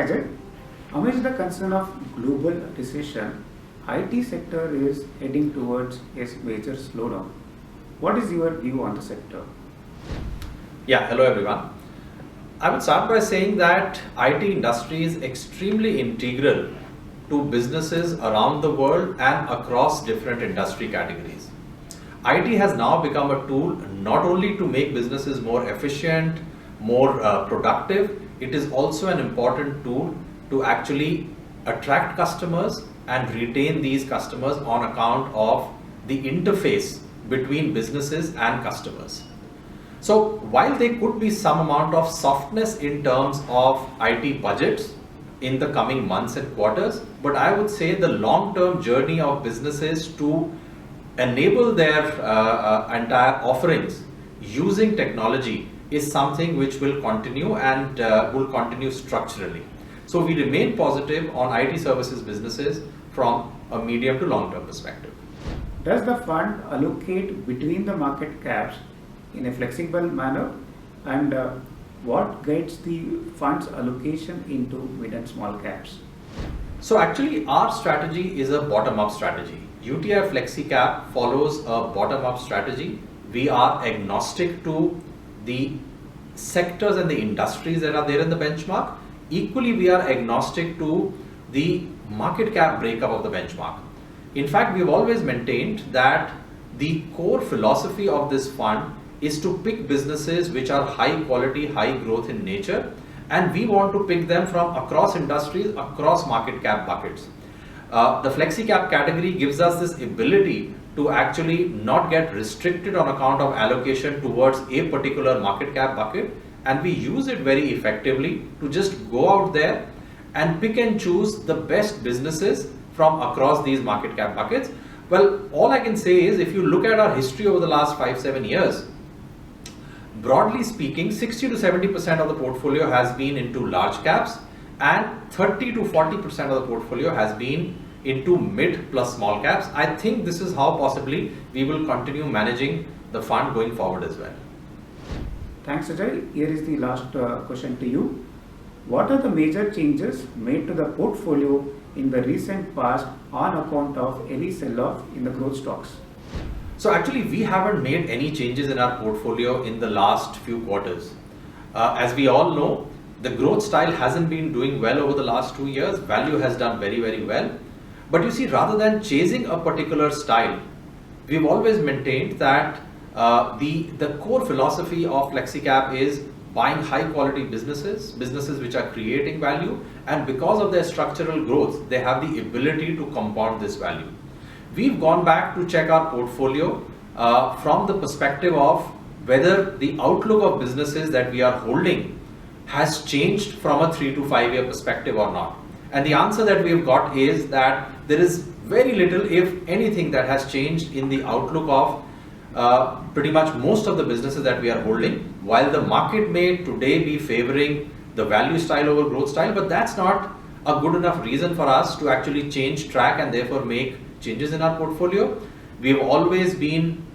Ajay. Amidst the concern of global recession, IT sector is heading towards a major slowdown. What is your view on the sector? Yeah, hello everyone. I would start by saying that IT industry is extremely integral to businesses around the world and across different industry categories. IT has now become a tool not only to make businesses more efficient, more productive, it is also an important tool to actually attract customers and retain these customers on account of the interface between businesses and customers. So while there could be some amount of softness in terms of IT budgets in the coming months and quarters, but I would say the long-term journey of businesses to enable their entire offerings using technology is something which will continue and will continue structurally. So we remain positive on IT services businesses from a medium to long-term perspective. Does the fund allocate between the market caps in a flexible manner, and what guides the fund's allocation into mid and small caps? So actually our strategy is a bottom-up strategy. UTI Flexi Cap follows a bottom-up strategy. We are agnostic to the sectors and the industries that are there in the benchmark. Equally, we are agnostic to the market cap breakup of the benchmark. In fact, we've always maintained that the core philosophy of this fund is to pick businesses which are high quality, high growth in nature, and we want to pick them from across industries, across market cap buckets. The flexi cap category gives us this ability to actually not get restricted on account of allocation towards a particular market cap bucket, and we use it very effectively to just go out there and pick and choose the best businesses from across these market cap buckets. Well, all I can say is if you look at our history over the last 5-7 years, broadly speaking, 60 to 70% of the portfolio has been into large caps and 30 to 40% of the portfolio has been into mid plus small caps. I think this is how possibly we will continue managing the fund going forward as well. Thanks, Ajay. Here is the last question to you. What are the major changes made to the portfolio in the recent past on account of any sell-off in the growth stocks? So actually we haven't made any changes in our portfolio in the last few quarters. As we all know, the growth style hasn't been doing well over the last 2 years. Value has done very, very well. But you see, rather than chasing a particular style, we've always maintained that the core philosophy of FlexiCap is buying high quality businesses which are creating value, and because of their structural growth, they have the ability to compound this value. We've gone back to check our portfolio from the perspective of whether the outlook of businesses that we are holding has changed from a 3 to 5 year perspective or not. And the answer that we've got is that there is very little, if anything, that has changed in the outlook of pretty much most of the businesses that we are holding. While the market may today be favoring the value style over growth style, but that's not a good enough reason for us to actually change track and therefore make changes in our portfolio. We've always been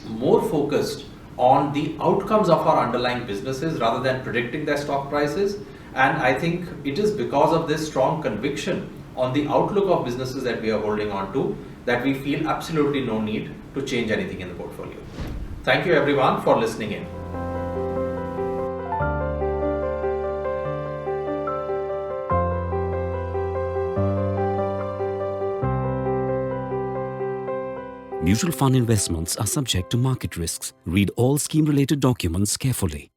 more focused on the outcomes of our underlying businesses rather than predicting their stock prices. And I think it is because of this strong conviction on the outlook of businesses that we are holding on to that we feel absolutely no need to change anything in the portfolio. Thank you everyone for listening in. Mutual fund investments are subject to market risks. Read all scheme-related documents carefully.